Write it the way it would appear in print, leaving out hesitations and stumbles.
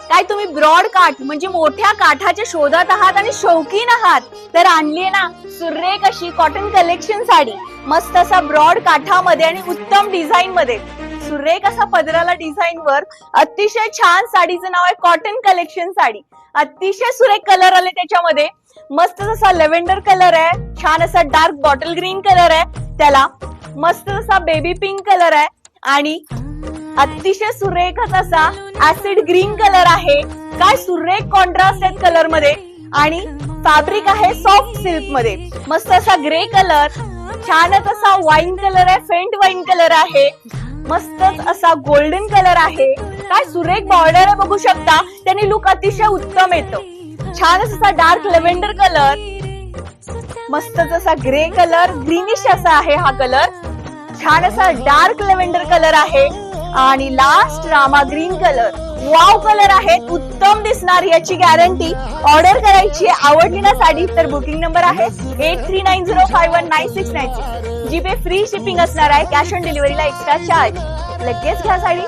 काय तुम्ही ब्रॉड काठ म्हणजे मोठ्या काठाच्या शोधात आहात आणि शौकीन आहात तर आणलीये ना सुरेख अशी कॉटन कलेक्शन साडी. मस्त असा ब्रॉड काठामध्ये आणि उत्तम डिझाईन मध्ये सुरेख असा पदराला डिझाईन वर अतिशय छान साडीचं नाव आहे कॉटन कलेक्शन साडी. अतिशय सुरेख कलर आले त्याच्यामध्ये. मस्त असा लेव्हेंडर कलर आहे, छान असा डार्क बॉटल ग्रीन कलर आहे, त्याला मस्त असा बेबी पिंक कलर आहे आणि अतिशय सुरेख असा ऍसिड ग्रीन कलर आहे. काय सुरेख कॉन्ट्रास्ट आहेत कलर मध्ये आणि फॅब्रिक आहे सॉफ्ट सिल्क मध्ये. मस्त असा ग्रे कलर, छानच असा वाईन कलर आहे, फेंट वाईन कलर आहे, मस्तच असा गोल्डन कलर आहे. काय सुरेख बॉर्डर आहे बघू शकता, त्याने लुक अतिशय उत्तम येतो. छानच असा डार्क लेव्हेंडर कलर, मस्तच असा ग्रे कलर, ग्रीनिश असा आहे हा कलर. छान असा डार्क लेव्हेंडर कलर आहे आणि last Rama green colour. Wow colour आहेत, उत्तम दिसणार याची गॅरंटी. ऑर्डर करायची आवडली ना साडी तर बुकिंग नंबर आहे 8390519696. जीपे फ्री शिपिंग असणार आहे. कॅश ऑन डिलिव्हरीला एक्स्ट्रा चार्ज. लगेच घ्या साडी.